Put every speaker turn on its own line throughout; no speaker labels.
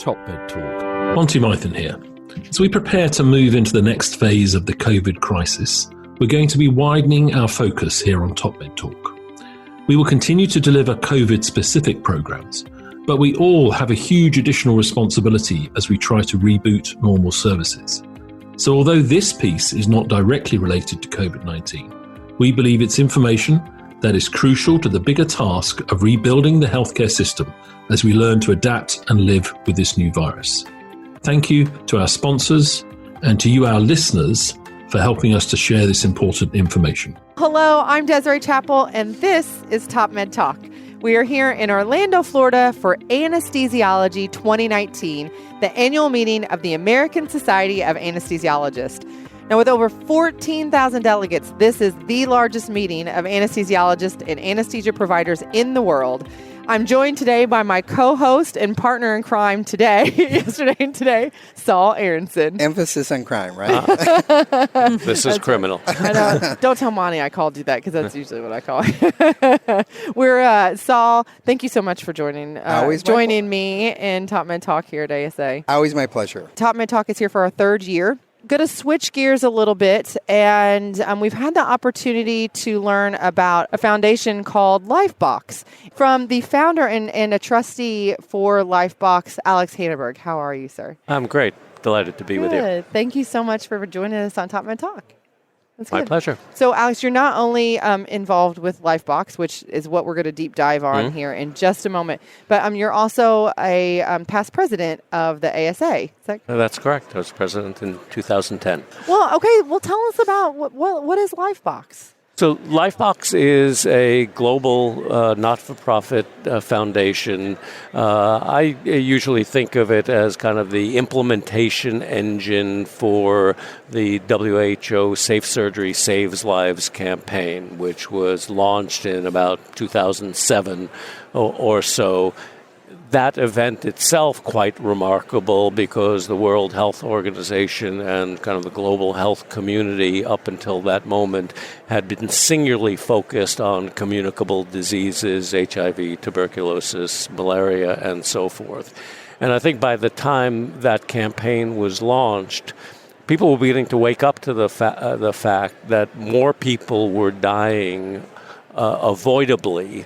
Top Med Talk.
Monty Mython here. As we prepare to move into the next phase of the COVID crisis, we're going to be widening our focus here on Top Med Talk. We will continue to deliver COVID-specific programs, but we all have a huge additional responsibility as we try to reboot normal services. So although this piece is not directly related to COVID-19, we believe it's information that is crucial to the bigger task of rebuilding the healthcare system as we learn to adapt and live with this new virus. Thank you to our sponsors and to you, our listeners, for helping us to share this important information.
Hello, I'm Desiree Chappell, and this is Top Med Talk. We are here in Orlando, Florida for Anesthesiology 2019, the annual meeting of the American Society of Anesthesiologists. Now, with over 14,000 delegates, this is the largest meeting of anesthesiologists and anesthesia providers in the world. I'm joined today by my co-host and partner in crime yesterday and today, Saul Aronson.
Emphasis on crime, right?
This is criminal.
I know. Don't tell Monty I called you that, because that's usually what I call it. We're Saul. Thank you so much for joining me in Top Med Talk here at ASA.
Always my pleasure.
Top Med Talk is here for our third year. Going to switch gears a little bit, and we've had the opportunity to learn about a foundation called Lifebox from the founder and a trustee for Lifebox, Alex Hannenberg. How are you, sir?
I'm great. Delighted to be with you.
Thank you so much for joining us on Top Med Talk. That's
My
good.
pleasure.
So, Alex, you're not only involved with Lifebox, which is what we're going to deep dive on here in just a moment, but you're also a past president of the ASA.
That's correct. I was president in 2010.
Well, okay. Well, tell us about what is Lifebox?
So Lifebox is a global not-for-profit foundation. I usually think of it as kind of the implementation engine for the WHO Safe Surgery Saves Lives campaign, which was launched in about 2007 or so. That event itself quite remarkable because the World Health Organization and kind of the global health community up until that moment had been singularly focused on communicable diseases, HIV, tuberculosis, malaria, and so forth. And I think by the time that campaign was launched, people were beginning to wake up to the fact that more people were dying avoidably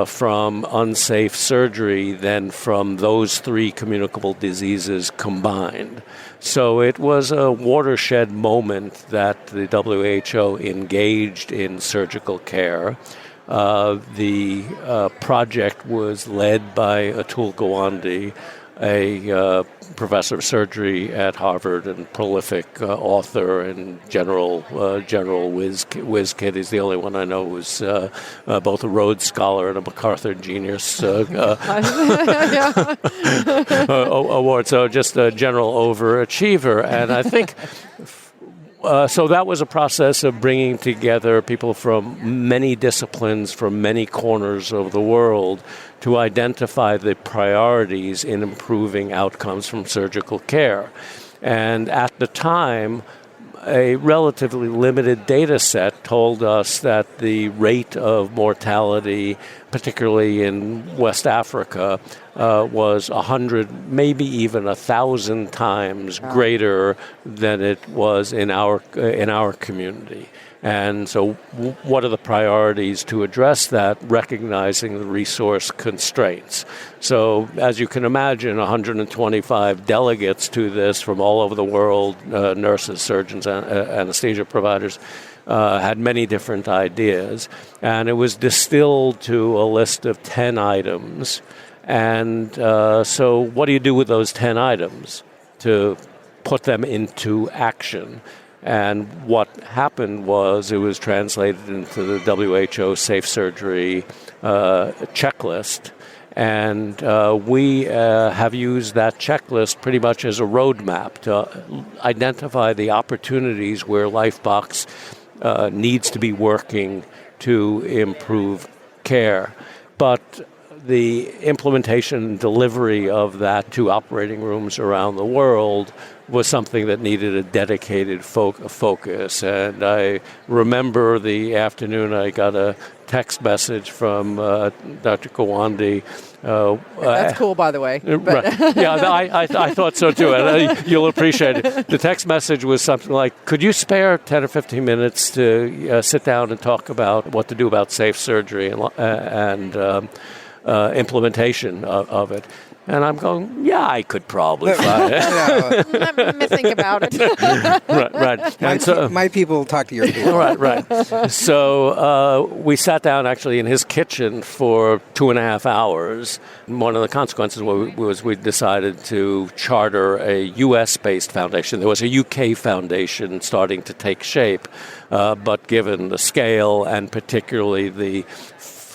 from unsafe surgery than from those three communicable diseases combined. So it was a watershed moment that the WHO engaged in surgical care. The project was led by Atul Gawande, a professor of surgery at Harvard and prolific author and general whiz kid. He's the only one I know who's both a Rhodes Scholar and a MacArthur Genius award. So just a general overachiever. And I think so that was a process of bringing together people from many disciplines, from many corners of the world, to identify the priorities in improving outcomes from surgical care. And at the time, a relatively limited data set told us that the rate of mortality, particularly in West Africa, was 100, maybe even 1,000 times greater than it was in our community. And so what are the priorities to address that, recognizing the resource constraints? So as you can imagine, 125 delegates to this from all over the world, nurses, surgeons, anesthesia providers, had many different ideas. And it was distilled to a list of 10 items. And so what do you do with those 10 items to put them into action? And what happened was it was translated into the WHO Safe Surgery checklist. And we have used that checklist pretty much as a roadmap to identify the opportunities where Lifebox needs to be working to improve care. But the implementation and delivery of that to operating rooms around the world was something that needed a dedicated focus. And I remember the afternoon I got a text message from Dr. Kawande.
That's cool, by the way.
Right. Yeah, I thought so too, and you'll appreciate it. The text message was something like, could you spare 10 or 15 minutes to sit down and talk about what to do about safe surgery and implementation of it? And I'm going, yeah, I could probably find it.
Let me think about it.
Right. And
my people talk to your people.
Right. So we sat down actually in his kitchen for 2.5 hours. One of the consequences was we decided to charter a U.S.-based foundation. There was a U.K. foundation starting to take shape, but given the scale and particularly the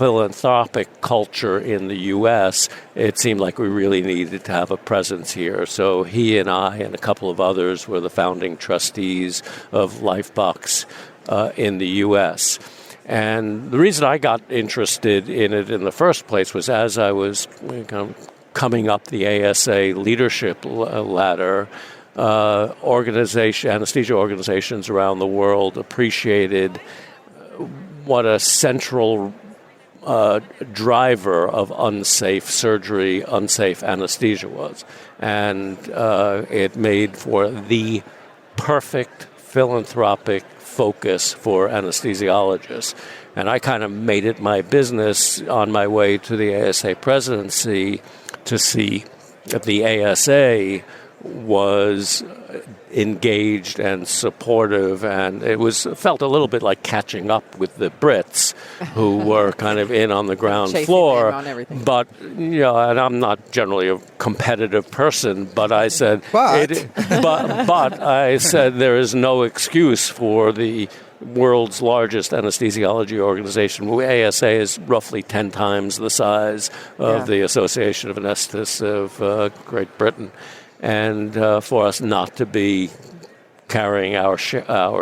philanthropic culture in the U.S., it seemed like we really needed to have a presence here. So he and I and a couple of others were the founding trustees of Lifebox in the U.S. And the reason I got interested in it in the first place was as I was coming up the ASA leadership ladder, anesthesia organizations around the world appreciated what a central driver of unsafe surgery, unsafe anesthesia was. And it made for the perfect philanthropic focus for anesthesiologists. And I kind of made it my business on my way to the ASA presidency to see that the ASA was engaged and supportive, and it felt a little bit like catching up with the Brits, who were kind of in on the ground floor. But and I'm not generally a competitive person, but I said, but I said there is no excuse for the world's largest anesthesiology organization. ASA is roughly 10 times the size of the Association of Anesthetists of Great Britain. And for us not to be carrying our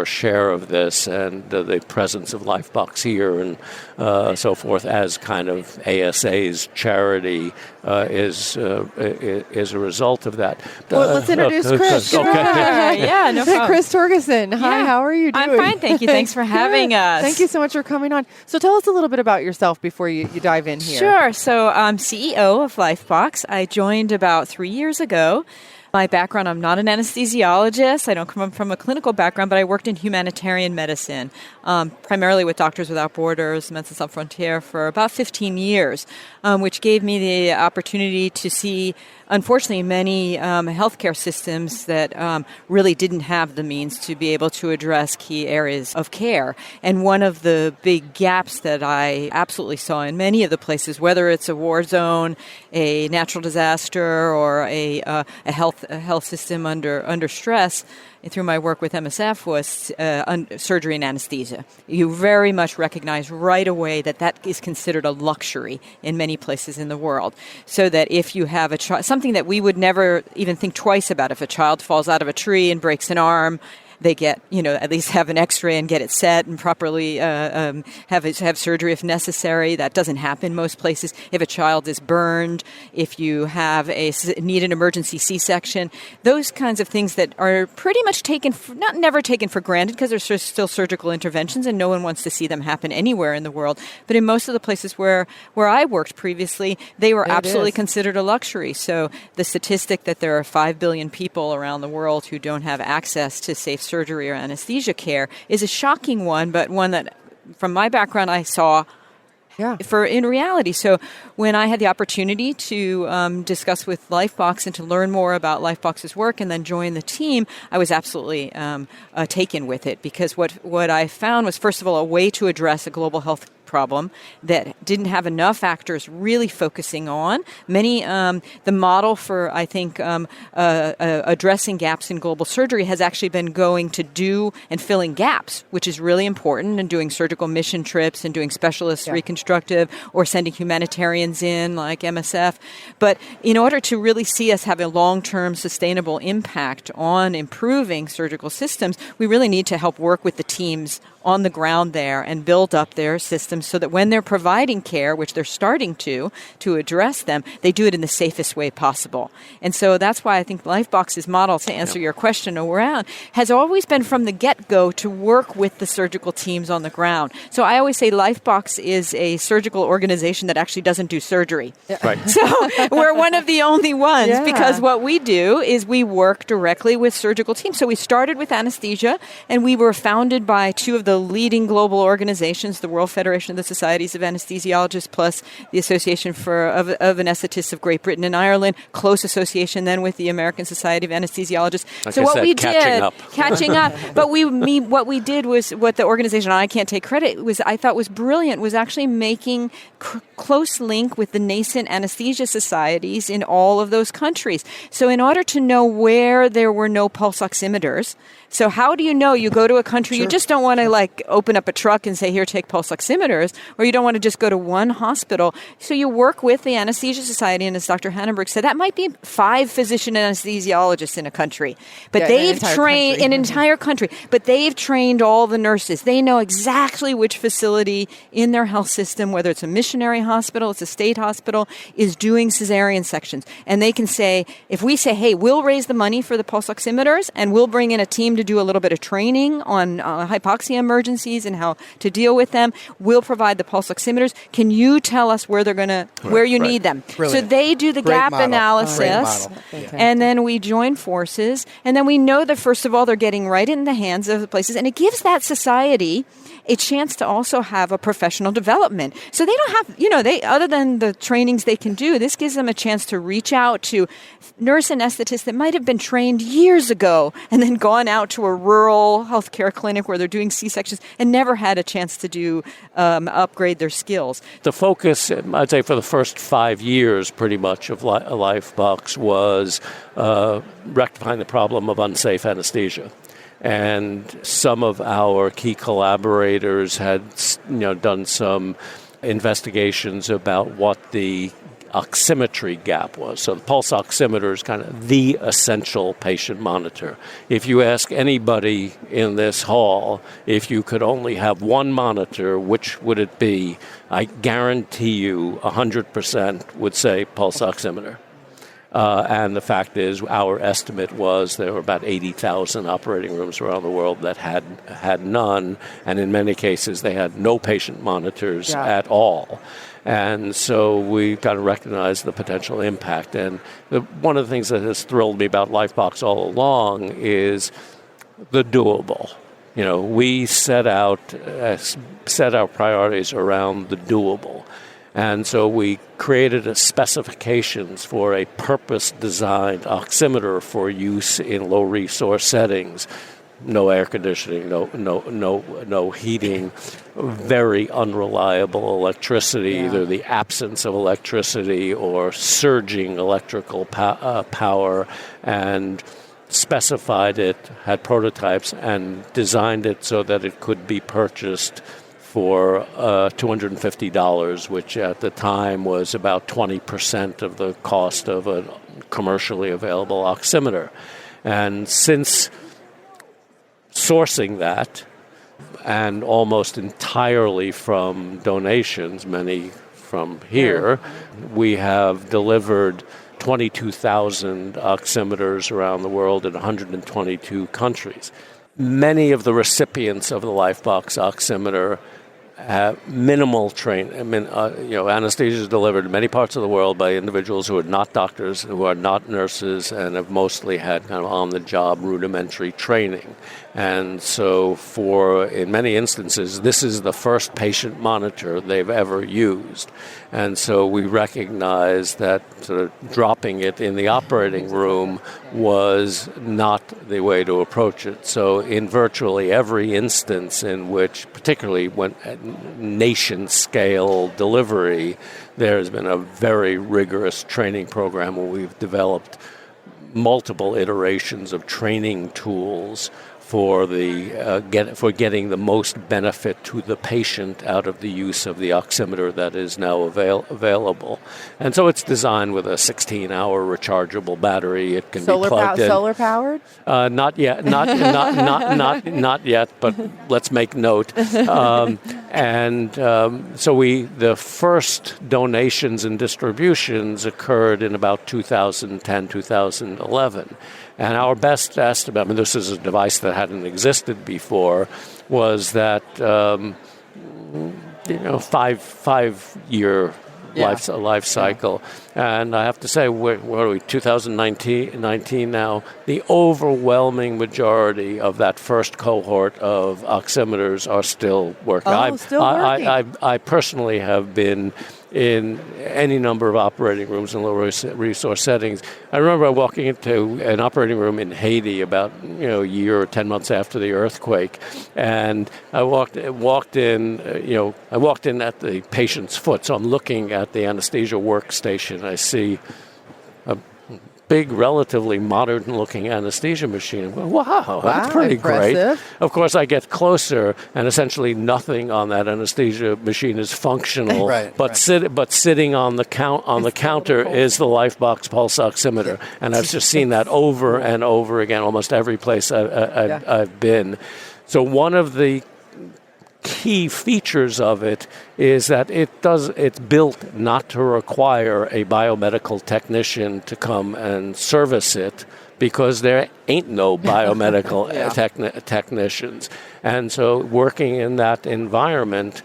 share of this, and the presence of Lifebox here and so forth as kind of ASA's charity is a result of that.
Well, let's introduce Kris.
Okay.
Yeah, no problem.
Kris Torgeson. Hi, how are you doing?
I'm fine, thank you. Thanks for having us.
Thank you so much for coming on. So tell us a little bit about yourself before you dive in here.
Sure. So I'm CEO of Lifebox. I joined about 3 years ago. My background, I'm not an anesthesiologist. I don't come from a clinical background, but I worked in humanitarian medicine, primarily with Doctors Without Borders, Médecins Sans Frontières, for about 15 years, which gave me the opportunity to see, unfortunately, many healthcare systems that really didn't have the means to be able to address key areas of care. And one of the big gaps that I absolutely saw in many of the places, whether it's a war zone, a natural disaster, or a health system under stress, through my work with MSF, was surgery and anesthesia. You very much recognize right away that is considered a luxury in many places in the world. So that if you have something that we would never even think twice about, if a child falls out of a tree and breaks an arm, they get, at least have an x-ray and get it set and properly have surgery if necessary. That doesn't happen most places. If a child is burned, if you need an emergency C-section, those kinds of things that are pretty much never taken for granted, because there's still surgical interventions and no one wants to see them happen anywhere in the world. But in most of the places where I worked previously, they were absolutely considered a luxury. So the statistic that there are 5 billion people around the world who don't have access to safe surgery or anesthesia care is a shocking one, but one that, from my background, I saw in reality. So when I had the opportunity to discuss with Lifebox and to learn more about Lifebox's work and then join the team, I was absolutely taken with it, because what I found was, first of all, a way to address a global health problem that didn't have enough actors really focusing on. The model for, I think, addressing gaps in global surgery has actually been going to do and filling gaps, which is really important, and doing surgical mission trips and doing specialist reconstructive, or sending humanitarians in like MSF. But in order to really see us have a long-term sustainable impact on improving surgical systems, we really need to help work with the teams on the ground there and build up their systems so that when they're providing care, which they're starting to address them, they do it in the safest way possible. And so that's why I think Lifebox's model, to answer your question around, has always been from the get-go to work with the surgical teams on the ground. So I always say Lifebox is a surgical organization that actually doesn't do surgery.
Right.
So we're one of the only ones because what we do is we work directly with surgical teams. So we started with anesthesia, and we were founded by two of the leading global organizations, the World Federation of the Societies of Anesthesiologists, plus the Association of Anaesthetists of Great Britain and Ireland, close association then with the American Society of Anesthesiologists.
Like
so
I
what
said,
we catching up. But what we did was, what the organization, I can't take credit, was I thought was brilliant, was actually making close link with the nascent anesthesia societies in all of those countries. So in order to know where there were no pulse oximeters, so how do you know? You go to a country, you just don't want to open up a truck and say, here, take pulse oximeters, or you don't want to just go to one hospital. So you work with the Anesthesia Society, and as Dr. Hannenberg said, that might be 5 physician anesthesiologists in a country. But they've trained an entire country, but they've trained all the nurses. They know exactly which facility in their health system, whether it's a missionary hospital, it's a state hospital, is doing cesarean sections. And they can say, if we say, hey, we'll raise the money for the pulse oximeters, and we'll bring in a team to do a little bit of training on hypoxia emergencies and how to deal with them. We'll provide the pulse oximeters. Can you tell us where they're where you need them?
Brilliant.
So they do the gap analysis, and then we join forces, and then we know that first of all they're getting right in the hands of the places, and it gives that society a chance to also have a professional development. So they don't have, they other than the trainings they can do, this gives them a chance to reach out to nurse anesthetists that might have been trained years ago and then gone out to a rural healthcare clinic where they're doing C-sections and never had a chance to do upgrade their skills.
The focus, I'd say, for the first 5 years, pretty much, of Lifebox was rectifying the problem of unsafe anesthesia. And some of our key collaborators had, done some investigations about what the oximetry gap was. So the pulse oximeter is kind of the essential patient monitor. If you ask anybody in this hall if you could only have one monitor, which would it be? I guarantee you 100% would say pulse oximeter. And the fact is, our estimate was there were about 80,000 operating rooms around the world that had none, and in many cases they had no patient monitors at all. And so we kind of recognized the potential impact. And one of the things that has thrilled me about Lifebox all along is the doable. We set our priorities around the doable. And so we created specifications for a purpose-designed oximeter for use in low-resource settings. No air conditioning, no heating, very unreliable electricity, either the absence of electricity or surging electrical power, and specified it, had prototypes, and designed it so that it could be purchased for $250, which at the time was about 20% of the cost of a commercially available oximeter. And since sourcing that, and almost entirely from donations, many from here, we have delivered 22,000 oximeters around the world in 122 countries. Many of the recipients of the Lifebox oximeter have minimal training. Anesthesia is delivered in many parts of the world by individuals who are not doctors, who are not nurses, and have mostly had kind of on-the-job rudimentary training. And so in many instances, this is the first patient monitor they've ever used. And so we recognize that sort of dropping it in the operating room was not the way to approach it. So in virtually every instance in which, particularly when at nation-scale delivery, there's been a very rigorous training program where we've developed multiple iterations of training tools for getting the most benefit to the patient out of the use of the oximeter that is now available. And so it's designed with a 16-hour rechargeable battery. It can be plugged in.
Solar powered?
Not yet. Not yet. But let's make note. So the first donations and distributions occurred in about 2010, 2011. And our best estimate, I mean, this is a device that hadn't existed before, was that, 5-year life cycle. And I have to say, what are we, 2019 now? The overwhelming majority of that first cohort of oximeters are still working.
Still working.
I personally have been in any number of operating rooms in low-resource settings. I remember walking into an operating room in Haiti about a year or 10 months after the earthquake, and I walked in at the patient's foot. So I'm looking at the anesthesia workstation. I see a big, relatively modern-looking anesthesia machine. Wow, that's pretty
impressive.
Great. Of course, I get closer, and essentially nothing on that anesthesia machine is functional. But sitting on the counter is the Lifebox pulse oximeter, and I've just seen that over and over again, almost every place I've been. So one of the key features of it is that it's built not to require a biomedical technician to come and service it, because there ain't no biomedical technicians. And so working in that environment,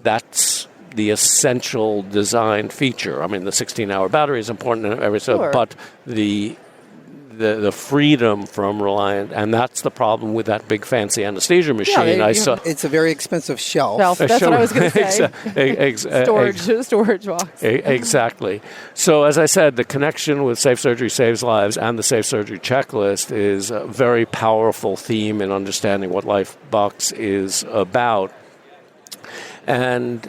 that's the essential design feature. I mean, the 16-hour battery is important and everything, but the freedom from reliant, and that's the problem with that big fancy anesthesia machine.
It's a very expensive shelf.
That's what I was going to say. Storage box.
Exactly. So as I said, the connection with Safe Surgery Saves Lives and the Safe Surgery Checklist is a very powerful theme in understanding what Lifebox is about. And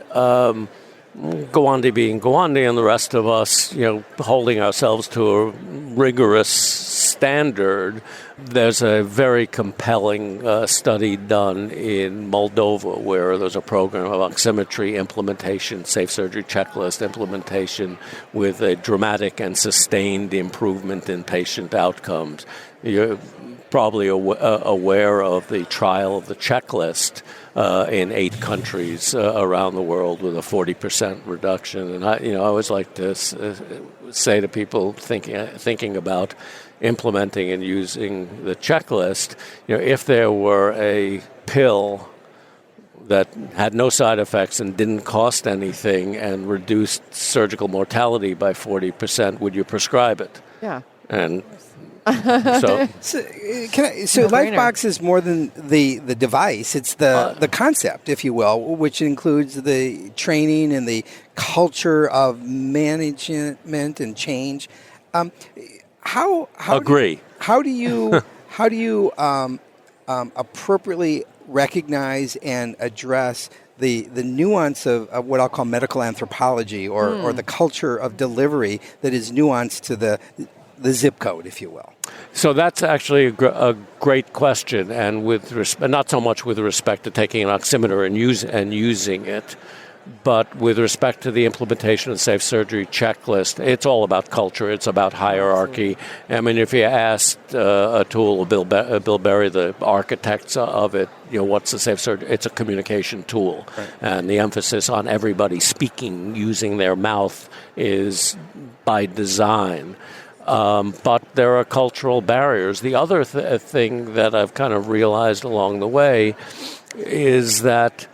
Gawande being Gawande and the rest of us, holding ourselves to a rigorous standard. There's a very compelling study done in Moldova where there's a program of oximetry implementation, Safe Surgery Checklist implementation with a dramatic and sustained improvement in patient outcomes. You're probably aware of the trial of the checklist in 8 countries around the world with a 40% reduction. And I always like to say to people thinking about implementing and using the checklist, if there were a pill that had no side effects and didn't cost anything and reduced surgical mortality by 40%, would you prescribe it?
Yeah.
And
So Lifebox is more than the device. It's the concept, if you will, which includes the training and the culture of management and change.
Agree.
How do you appropriately recognize and address the nuance of what I'll call medical anthropology or the culture of delivery that is nuanced to the zip code, if you will?
So that's actually a great question, and not so much with respect to taking an oximeter and using it, but with respect to the implementation of the Safe Surgery Checklist, it's all about culture. It's about hierarchy. I mean, if you asked Atul or Bill Berry, the architects of it, what's the Safe Surgery? It's a communication tool, and the emphasis on everybody speaking using their mouth is by design. But there are cultural barriers. The other thing that I've kind of realized along the way is that,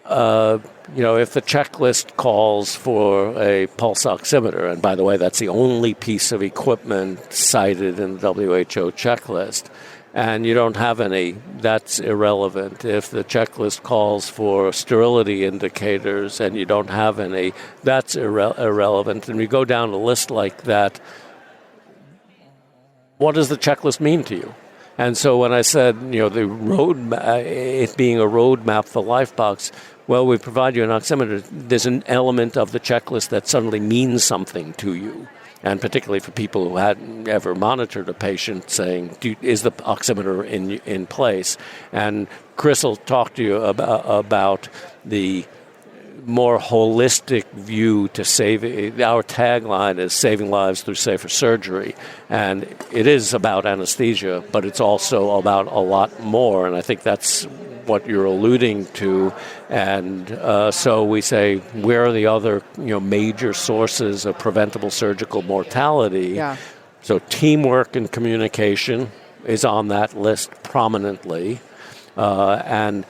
if the checklist calls for a pulse oximeter, and by the way, that's the only piece of equipment cited in the WHO checklist, and you don't have any, that's irrelevant. If the checklist calls for sterility indicators and you don't have any, that's irrelevant. And we go down a list like that. What does the checklist mean to you? And so when I said, the it being a roadmap for Lifebox, well, we provide you an oximeter. There's an element of the checklist that suddenly means something to you. and particularly for people who hadn't ever monitored a patient, saying, is the oximeter in place? And Kris will talk to you about the more holistic view to save. Our tagline is saving lives through safer surgery, and it is about anesthesia, but it's also about a lot more, and I think that's what you're alluding to. And so we say, where are the other major sources of preventable surgical mortality?
Yeah.
So teamwork and communication is on that list prominently, and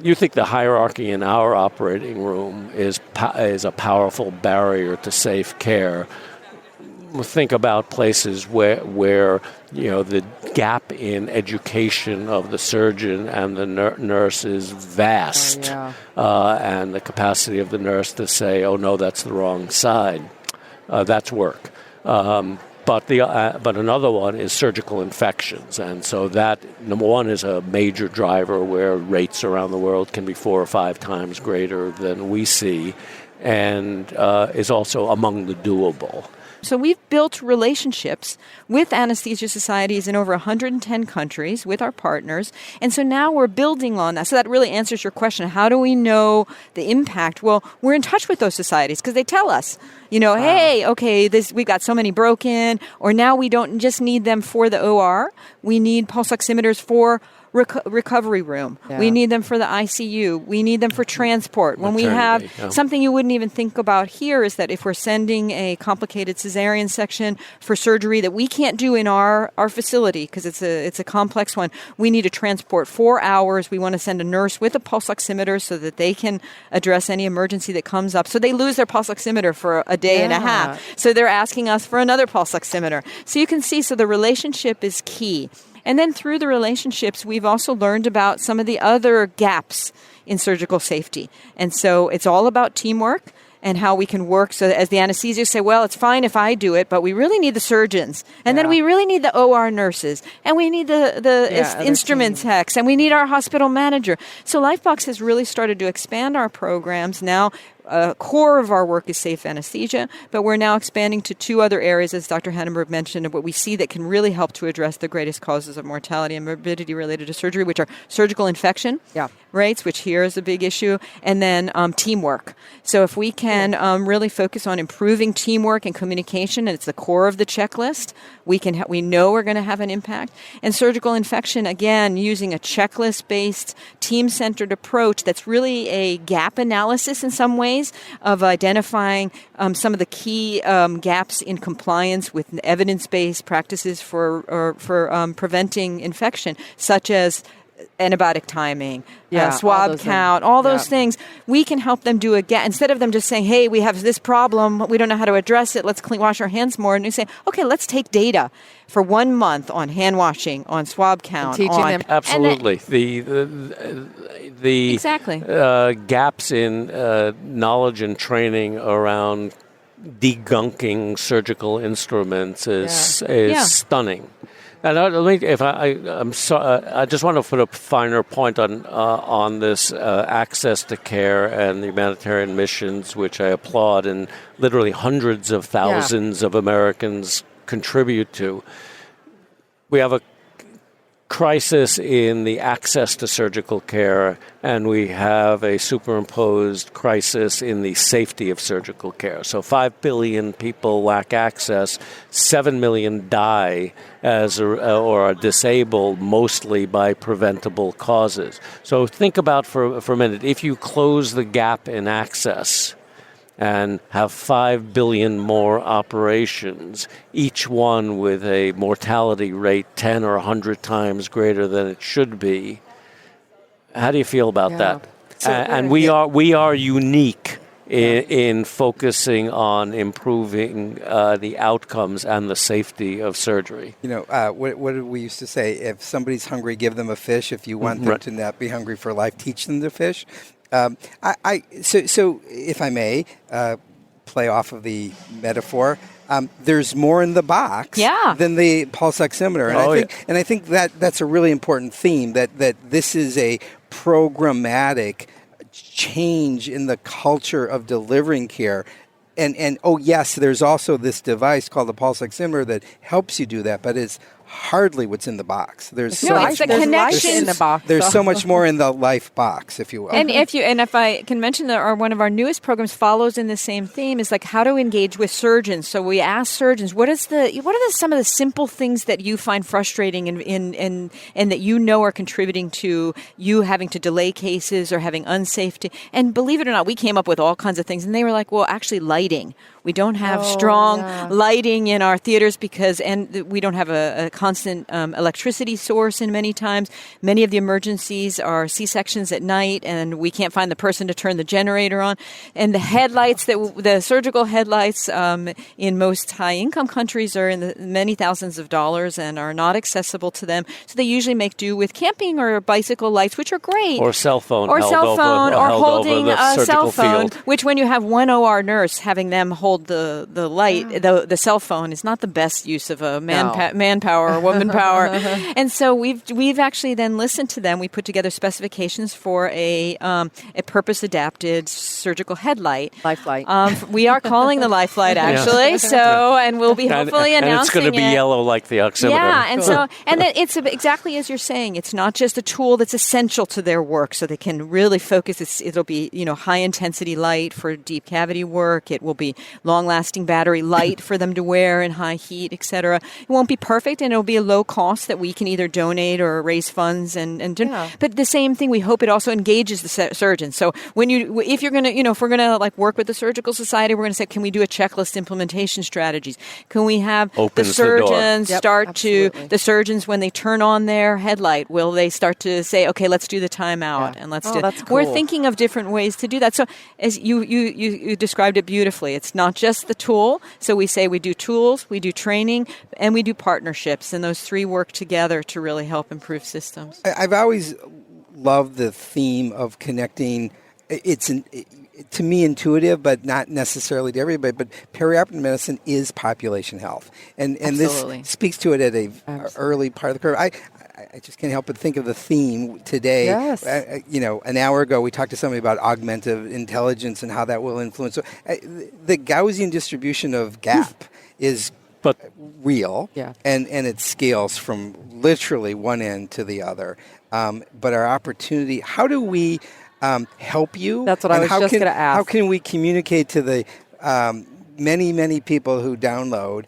you think the hierarchy in our operating room is a powerful barrier to safe care. Think about places where the gap in education of the surgeon and the nurse is vast, and the capacity of the nurse to say, "Oh no, that's the wrong side." That's work. But another one is surgical infections, and so that, number one, is a major driver where rates around the world can be 4 or 5 times greater than we see, and is also among the doable.
So we've built relationships with anesthesia societies in over 110 countries with our partners. And so now we're building on that. So that really answers your question. How do we know the impact? Well, we're in touch with those societies because they tell us, hey, okay, we've got so many broken, or now we don't just need them for the OR. We need pulse oximeters for recovery room. Yeah. We need them for the ICU. We need them for transport. When we have something you wouldn't even think about here is that if we're sending a complicated cesarean section for surgery that we can't do in our facility because it's a complex one, we need to transport 4 hours. We want to send a nurse with a pulse oximeter so that they can address any emergency that comes up. So they lose their pulse oximeter for a day and a half. So they're asking us for another pulse oximeter. So you can see, so the relationship is key. And then through the relationships, we've also learned about some of the other gaps in surgical safety. And so it's all about teamwork and how we can work. So as the anesthesiologists say, well, it's fine if I do it, but we really need the surgeons. And then we really need the OR nurses. And we need the instrument techs. And we need our hospital manager. So Lifebox has really started to expand our programs now. Core of our work is safe anesthesia, but we're now expanding to 2 other areas, as Dr. Hannenberg mentioned, of what we see that can really help to address the greatest causes of mortality and morbidity related to surgery, which are surgical infection rates, which here is a big issue, and then teamwork. So if we can really focus on improving teamwork and communication, and it's the core of the checklist, we know we're going to have an impact. And surgical infection, again, using a checklist-based, team-centered approach that's really a gap analysis in some ways, of identifying some of the key gaps in compliance with evidence-based practices for preventing infection, such as antibiotic timing, swab count, all those things. We can help them do instead of them just saying, hey, we have this problem, we don't know how to address it, let's wash our hands more. And we say, okay, let's take data for 1 month on hand washing, on swab count.
And teaching them.
Absolutely. The
exactly.
Gaps in knowledge and training around degunking surgical instruments is stunning. And I just want to put a finer point on this access to care and the humanitarian missions, which I applaud, and literally hundreds of thousands of Americans contribute to. We have a crisis in the access to surgical care, and we have a superimposed crisis in the safety of surgical care. So 5 billion people lack access, 7 million die or are disabled mostly by preventable causes. So think about for a minute, if you close the gap in access and have 5 billion more operations, each one with a mortality rate 10 or 100 times greater than it should be. How do you feel about that? So, and we are unique in focusing on improving the outcomes and the safety of surgery.
What did we used to say? If somebody's hungry, give them a fish. If you want them to not be hungry for life, teach them to fish. So if I may play off of the metaphor, there's more in the box than the pulse oximeter, and I think that's a really important theme. That this is a programmatic change in the culture of delivering care. And oh yes, there's also this device called the pulse oximeter that helps you do that, but it's hardly what's in the box. There's so much
the
more
connection
in the box.
There's so much more in the Lifebox, if you will.
And if I can mention that one of our newest programs follows in the same theme is like how to engage with surgeons. So we ask surgeons, what are some of the simple things that you find frustrating and that you know are contributing to you having to delay cases or having unsafe. And believe it or not, we came up with all kinds of things, and they were like, well, actually lighting. We don't have strong lighting in our theaters because we don't have a constant electricity source in many times. Many of the emergencies are C-sections at night, and we can't find the person to turn the generator on. And the headlights, the surgical headlights in most high-income countries are in the many thousands of dollars and are not accessible to them. So they usually make do with camping or bicycle lights, which are great.
Or cell phone.
Or holding a cell phone,
field.
which when you have one OR nurse, having them hold the light, the cell phone is not the best use of a manpower or woman power. And so we've actually then listened to them. We put together specifications for a purpose-adapted surgical headlight.
Lifelight.
We are calling the Lifelight actually. So, and we'll be hopefully announcing it.
And it's going to be yellow like the oximeter.
Yeah, and so it's exactly as you're saying. It's not just a tool that's essential to their work, so they can really focus. It'll be high intensity light for deep cavity work. It will be long-lasting battery light for them to wear in high heat, etc. It won't be perfect, and it'll be a low cost that we can either donate or raise funds but the same thing, we hope it also engages the surgeon. So if you're going to, if we're going to like work with the surgical society, we're going to say, can we do a checklist implementation strategies? Can we have the surgeons the surgeons when they turn on their headlight, will they start to say, okay, let's do the timeout and let's do
that's cool.
We're thinking of different ways to do that. So as you described it beautifully, it's not just the tool. So we say we do tools, we do training, and we do partnerships, and those three work together to really help improve systems.
I've always loved the theme of connecting. It's to me intuitive, but not necessarily to everybody. But perioperative medicine is population health, and this speaks to it at a early part of the curve. I just can't help but think of the theme today.
Yes.
An hour ago we talked to somebody about augmented intelligence and how that will influence. So, the Gaussian distribution of gap is real, and it scales from literally one end to the other. But our opportunity, how do we help you?
That's what I was just going to ask.
How can we communicate to the many, many people who download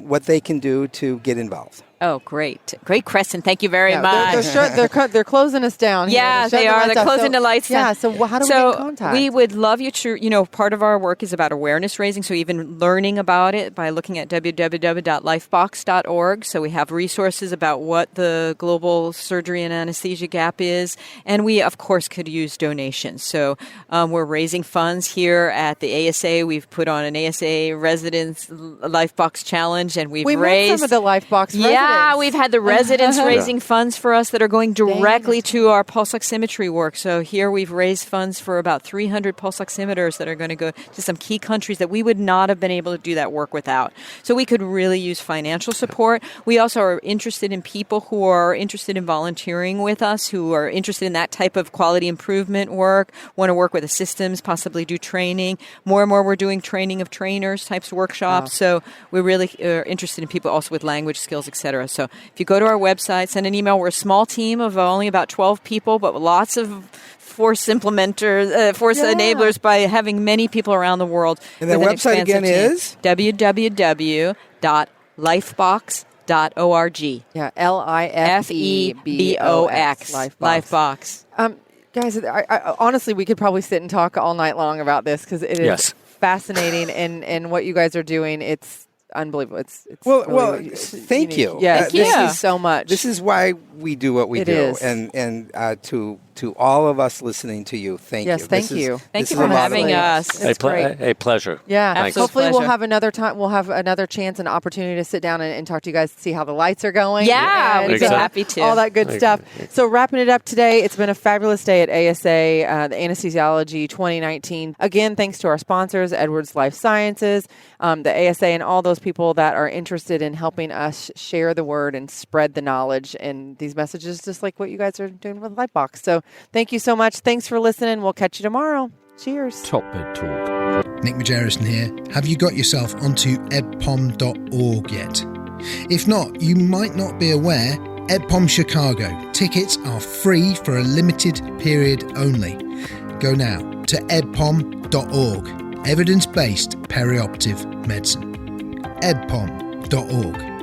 what they can do to get involved?
Oh, great, Kris, and thank you very much.
They're closing us down.
Yeah, they are. They're closing the lights down.
Yeah. So how do we get in contact?
We would love you to. Part of our work is about awareness raising. So even learning about it by looking at www.lifebox.org. So we have resources about what the global surgery and anesthesia gap is, and we of course could use donations. So we're raising funds here at the ASA. We've put on an ASA residents Lifebox challenge, and we've raised
met some of the Lifebox residents.
Yeah, we've had the residents raising funds for us that are going directly to our pulse oximetry work. So here we've raised funds for about 300 pulse oximeters that are going to go to some key countries that we would not have been able to do that work without. So we could really use financial support. We also are interested in people who are interested in volunteering with us, who are interested in that type of quality improvement work, want to work with the systems, possibly do training. More and more we're doing training of trainers types of workshops. So we really are interested in people also with language skills, etc. So if you go to our website, send an email. We're a small team of only about 12 people, but lots of force implementers, force enablers by having many people around the world.
And the website again is?
www.lifebox.org.
Yeah, Lifebox.
Lifebox.
Guys, I, honestly, we could probably sit and talk all night long about this because it is fascinating, and what you guys are doing, it's unbelievable. It's really,
thank you.
Yes, thank you so much.
This is why we do what we do, and to all of us listening to you, thank you.
Yes, thank you.
Thank you for having us.
A pleasure.
Yeah,
Thanks.
Hopefully we'll have another time. We'll have another chance and opportunity to sit down and talk to you guys to see how the lights are going.
Yeah, we'd be happy to.
All that good stuff. So wrapping it up today, it's been a fabulous day at ASA, the Anesthesiology 2019. Again, thanks to our sponsors, Edwards Life Sciences, the ASA, and all those people that are interested in helping us share the word and spread the knowledge and these messages, just like what you guys are doing with Lifebox. So thank you so much. Thanks for listening. We'll catch you tomorrow. Cheers.
Top Med Talk.
Nick Majerison here. Have you got yourself onto edpom.org yet? If not, you might not be aware, EdPom Chicago tickets are free for a limited period only. Go now to edpom.org. Evidence-based perioperative medicine. edpom.org.